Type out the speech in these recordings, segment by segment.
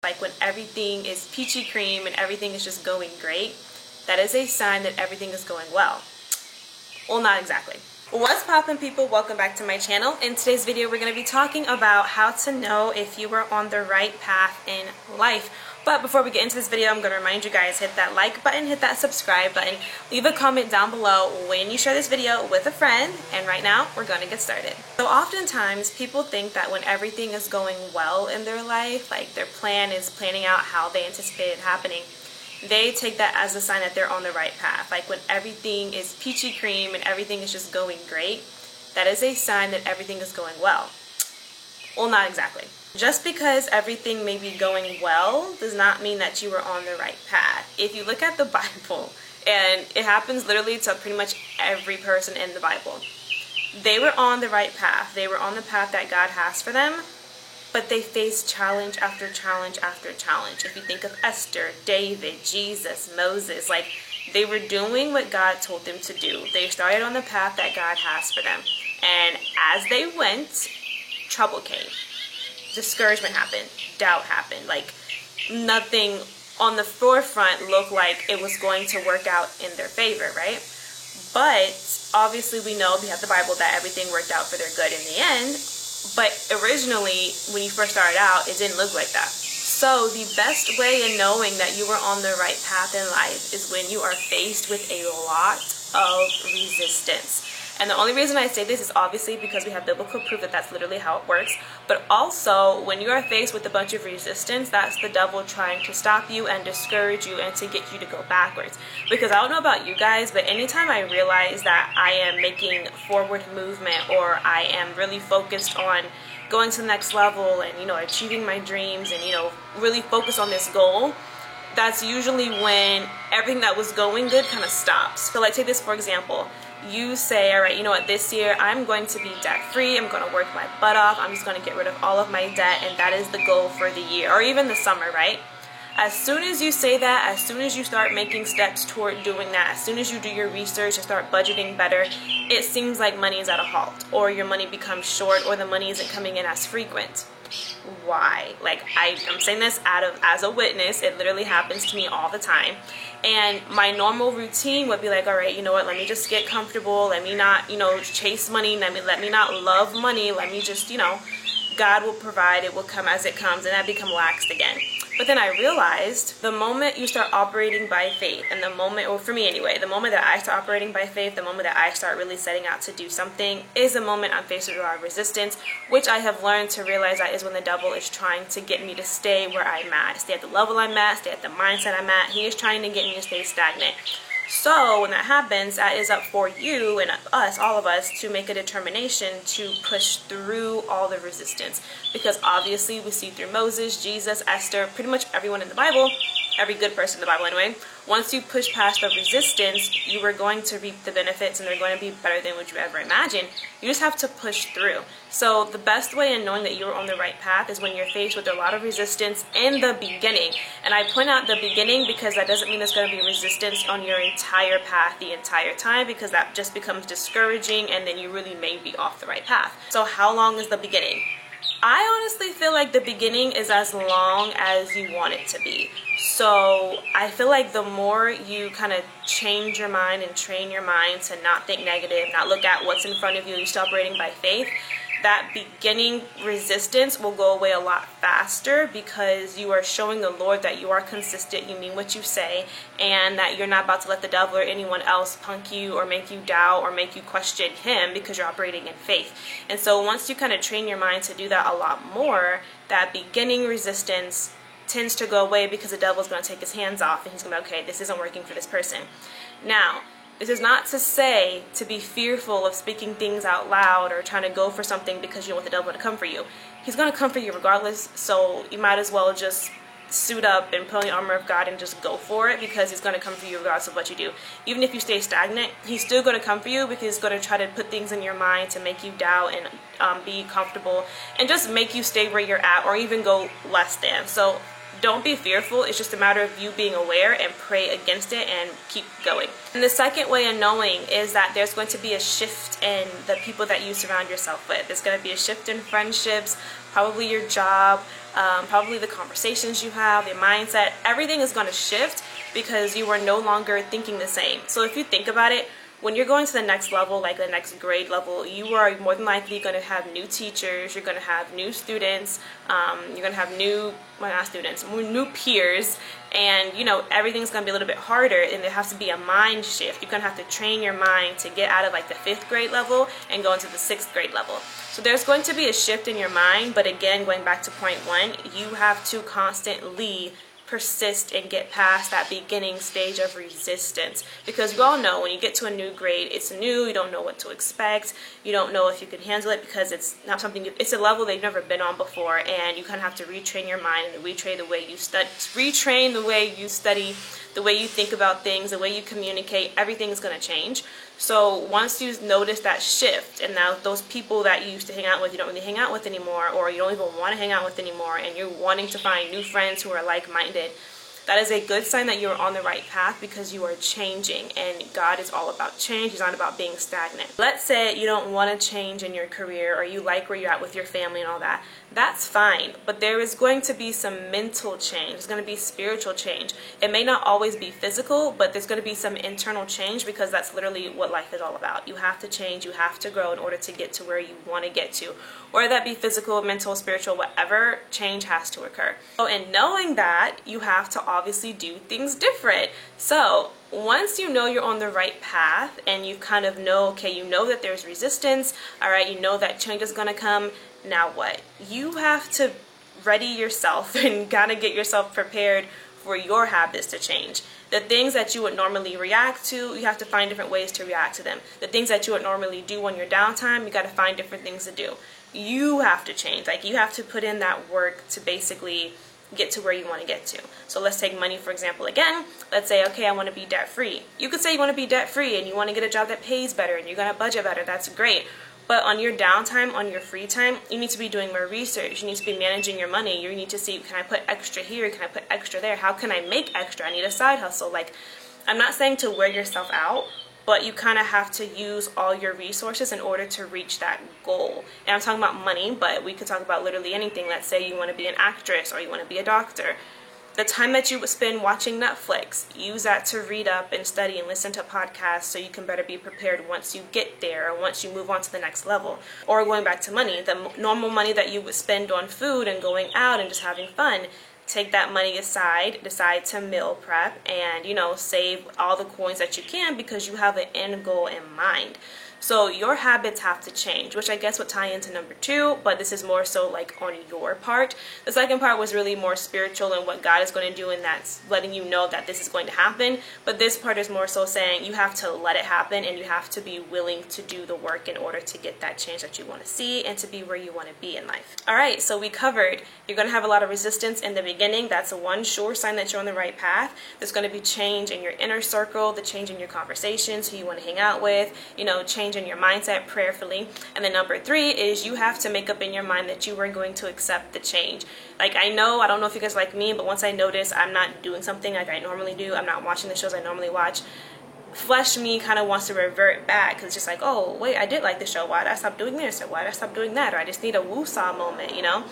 Like when everything is peachy cream and everything is just going great, that is a sign that everything is going well. Well, not exactly. What's poppin', people? Welcome back to my channel. In today's video, we're going to be talking about how to know if you are on the right path in life. But before we get into this video, I'm going to remind you guys, hit that like button, hit that subscribe button, leave a comment down below when you share this video with a friend, and right now, we're going to get started. So oftentimes, people think that when everything is going well in their life, like their plan is planning out how they anticipate it happening, they take that as a sign that they're on the right path. Like when everything is peachy cream and everything is just going great, that is a sign that everything is going well. Well, not exactly. Just because everything may be going well does not mean that you are on the right path. If you look at the Bible, and it happens literally to pretty much every person in the Bible, they were on the right path. They were on the path that God has for them, but they faced challenge after challenge after challenge. If you think of Esther, David, Jesus, Moses, like they were doing what God told them to do. They started on the path that God has for them. And as they went, trouble came. Discouragement happened. Doubt happened. Like nothing on the forefront looked like it was going to work out in their favor, right? But obviously we know, we have the Bible, that everything worked out for their good in the end. But originally, when you first started out, it didn't look like that. So the best way in knowing that you are on the right path in life is when you are faced with a lot of resistance. And the only reason I say this is obviously because we have biblical proof that that's literally how it works. But also, when you are faced with a bunch of resistance, that's the devil trying to stop you and discourage you and to get you to go backwards. Because I don't know about you guys, but anytime I realize that I am making forward movement, or I am really focused on going to the next level and, achieving my dreams and, really focus on this goal, that's usually when everything that was going good kind of stops. So like, take this for example. You say, all right, you know what, this year I'm going to be debt free. I'm going to work my butt off. I'm just going to get rid of all of my debt, and that is the goal for the year, or even the summer, right? As soon as you say that, as soon as you start making steps toward doing that, as soon as you do your research and start budgeting better, it seems like money is at a halt, or your money becomes short, or the money isn't coming in as frequent. Why? Like, I'm saying this as a witness. It literally happens to me all the time. And my normal routine would be like, all right, you know what, let me just get comfortable. Let me not, chase money. Let me not love money. Let me just, God will provide. It will come as it comes. And I become laxed again. But then I realized the moment you start operating by faith, and the moment, or for me anyway, the moment that I start operating by faith, the moment that I start really setting out to do something, is the moment I'm faced with a lot of resistance, which I have learned to realize that is when the devil is trying to get me to stay where I'm at, stay at the level I'm at, stay at the mindset I'm at. He is trying to get me to stay stagnant. So when that happens, that is up for you and us, all of us, to make a determination to push through all the resistance. Because obviously we see through Moses, Jesus, Esther, pretty much everyone in the Bible, every good person in the Bible anyway, once you push past the resistance, you are going to reap the benefits, and they're going to be better than what you ever imagined. You just have to push through. So the best way in knowing that you're on the right path is when you're faced with a lot of resistance in the beginning. And I point out the beginning because that doesn't mean there's going to be resistance on your entire path the entire time, because that just becomes discouraging, and then you really may be off the right path. So how long is the beginning? I honestly feel like the beginning is as long as you want it to be. So I feel like the more you kind of change your mind and train your mind to not think negative, not look at what's in front of you, you start operating by faith, that beginning resistance will go away a lot faster, because you are showing the Lord that you are consistent, you mean what you say, and that you're not about to let the devil or anyone else punk you or make you doubt or make you question him, because you're operating in faith. And so once you kind of train your mind to do that a lot more, that beginning resistance tends to go away, because the devil's going to take his hands off, and he's going to be, okay, this isn't working for this person. Now, this is not to say to be fearful of speaking things out loud or trying to go for something because you want the devil to come for you. He's going to come for you regardless, so you might as well just suit up and put on the armor of God and just go for it, because he's going to come for you regardless of what you do. Even if you stay stagnant, he's still going to come for you, because he's going to try to put things in your mind to make you doubt and be comfortable and just make you stay where you're at, or even go less than. So don't be fearful. It's just a matter of you being aware and pray against it and keep going. And the second way of knowing is that there's going to be a shift in the people that you surround yourself with. There's going to be a shift in friendships, probably your job, probably the conversations you have, your mindset, everything is going to shift because you are no longer thinking the same. So if you think about it, when you're going to the next level, like the next grade level, you are more than likely going to have new teachers, you're going to have new students, you're going to have new peers, and you know, everything's going to be a little bit harder, and there has to be a mind shift. You're going to have to train your mind to get out of like the 5th grade level and go into the 6th grade level. So there's going to be a shift in your mind, but again, going back to point 1, you have to constantly persist and get past that beginning stage of resistance, because you all know when you get to a new grade, it's new, you don't know what to expect, you don't know if you can handle it because it's not something it's a level they've never been on before, and you kind of have to retrain your mind and retrain the way you study, the way you think about things, the way you communicate. Everything is going to change. So once you notice that shift, and now those people that you used to hang out with, you don't really hang out with anymore, or you don't even want to hang out with anymore, and you're wanting to find new friends who are like-minded, that is a good sign that you're on the right path, because you are changing, and God is all about change. He's not about being stagnant. Let's say you don't want to change in your career, or you like where you're at with your family and all that. That's fine, but there is going to be some mental change. There's going to be spiritual change. It may not always be physical, but there's going to be some internal change, because that's literally what life is all about. You have to change, you have to grow in order to get to where you want to get to. Whether that be physical, mental, spiritual, whatever, change has to occur. So in knowing that, you have to obviously do things different. So once you know you're on the right path, and you kind of know, okay, you know that there's resistance, all right, you know that change is going to come. Now what? You have to ready yourself and kind of get yourself prepared for your habits to change. The things that you would normally react to, you have to find different ways to react to them. The things that you would normally do on your downtime, you got to find different things to do. You have to change. Like, you have to put in that work to basically get to where you want to get to. So let's take money for example again. Let's say, okay, I want to be debt free. You could say you want to be debt free and you want to get a job that pays better and you're going to budget better. That's great. But on your downtime, on your free time, you need to be doing more research. You need to be managing your money. You need to see, can I put extra here? Can I put extra there? How can I make extra? I need a side hustle. Like, I'm not saying to wear yourself out, but you kind of have to use all your resources in order to reach that goal. And I'm talking about money, but we could talk about literally anything. Let's say you want to be an actress or you want to be a doctor. The time that you would spend watching Netflix, use that to read up and study and listen to podcasts so you can better be prepared once you get there, or once you move on to the next level. Or going back to money, the normal money that you would spend on food and going out and just having fun, take that money aside, decide to meal prep, and, you know, save all the coins that you can, because you have an end goal in mind. So your habits have to change, which I guess would tie into number 2, but this is more so like on your part. The second part was really more spiritual and what God is going to do, and that's letting you know that this is going to happen. But this part is more so saying you have to let it happen, and you have to be willing to do the work in order to get that change that you want to see and to be where you want to be in life. All right, so we covered you're going to have a lot of resistance in the beginning. That's one sure sign that you're on the right path. There's going to be change in your inner circle, the change in your conversations, who you want to hang out with, you know, change in your mindset prayerfully. And then number 3 is you have to make up in your mind that you are going to accept the change. Like, I don't know if you guys like me, but once I notice I'm not doing something like I normally do, I'm not watching the shows I normally watch, flesh me kind of wants to revert back, because it's just like, oh wait, I did like the show, why did I stop doing this, or why did I stop doing that, or I just need a woo-saw moment, you know?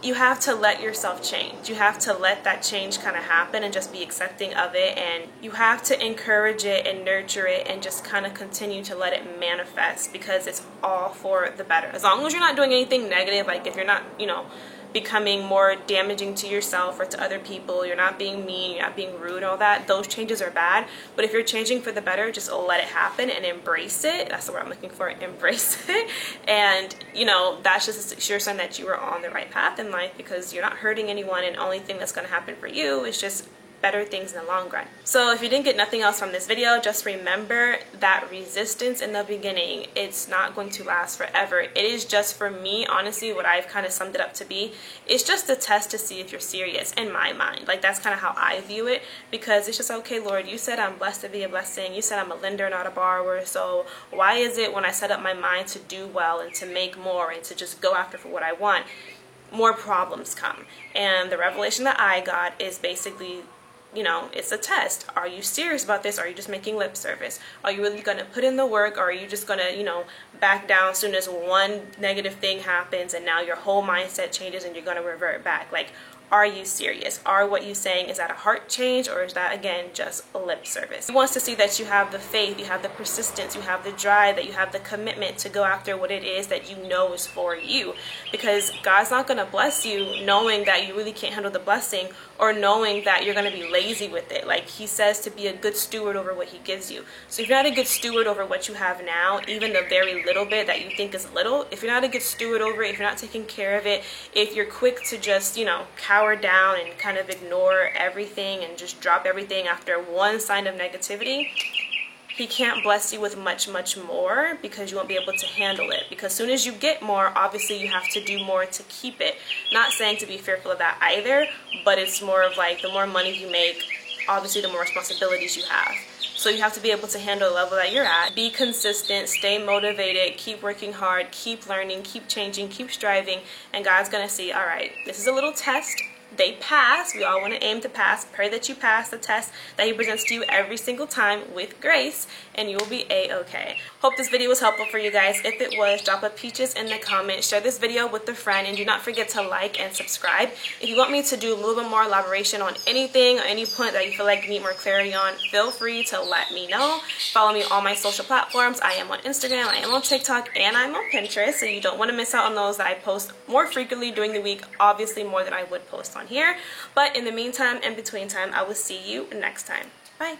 You have to let yourself change. You have to let that change kind of happen and just be accepting of it, and you have to encourage it and nurture it and just kind of continue to let it manifest, because it's all for the better. As long as you're not doing anything negative, like if you're not, you know, becoming more damaging to yourself or to other people, you're not being mean, you're not being rude, all that, those changes are bad. But if you're changing for the better, just let it happen and embrace it. That's the word I'm looking for, embrace it. And, you know, that's just a sure sign that you are on the right path in life, because you're not hurting anyone, and the only thing that's going to happen for you is just better things in the long run. So if you didn't get nothing else from this video, just remember that resistance in the beginning, it's not going to last forever. It is just, for me, honestly, what I've kind of summed it up to be, it's just a test to see if you're serious, in my mind. Like, that's kind of how I view it, because it's just, okay, Lord, you said I'm blessed to be a blessing. You said I'm a lender, not a borrower. So why is it when I set up my mind to do well and to make more and to just go after for what I want, more problems come? And the revelation that I got is basically you know, it's a test. Are you serious about this? Are you just making lip service? Are you really going to put in the work, or are you just going to, you know, back down as soon as one negative thing happens and now your whole mindset changes and you're going to revert back? Like, are you serious? Are what you're saying, is that a heart change, or is that, again, just a lip service? He wants to see that you have the faith, you have the persistence, you have the drive, that you have the commitment to go after what it is that you know is for you. Because God's not going to bless you knowing that you really can't handle the blessing, or knowing that you're going to be lazy with it. Like he says, to be a good steward over what he gives you. So if you're not a good steward over what you have now, even the very little bit that you think is little, if you're not a good steward over it, if you're not taking care of it, if you're quick to just, you know, cower down and kind of ignore everything and just drop everything after one sign of negativity, he can't bless you with much more, because you won't be able to handle it. Because as soon as you get more, obviously you have to do more to keep it. Not saying to be fearful of that either, but it's more of like, the more money you make, obviously the more responsibilities you have. So you have to be able to handle the level that you're at. Be consistent, stay motivated, keep working hard, keep learning, keep changing, keep striving, and God's gonna see, all right, this is a little test. They pass. We all want to aim to pass. Pray that you pass the test that he presents to you every single time with grace, and you will be a-okay. Hope this video was helpful for you guys. If it was, drop a peaches in the comments, share this video with a friend, and do not forget to like and subscribe. If you want me to do a little bit more elaboration on anything or any point that you feel like you need more clarity on, feel free to let me know. Follow me on all my social platforms. I am on Instagram, I am on TikTok, and I'm on Pinterest, so you don't want to miss out on those. That I post more frequently during the week, obviously more than I would post on here. But in the meantime, in between time, I will see you next time. Bye.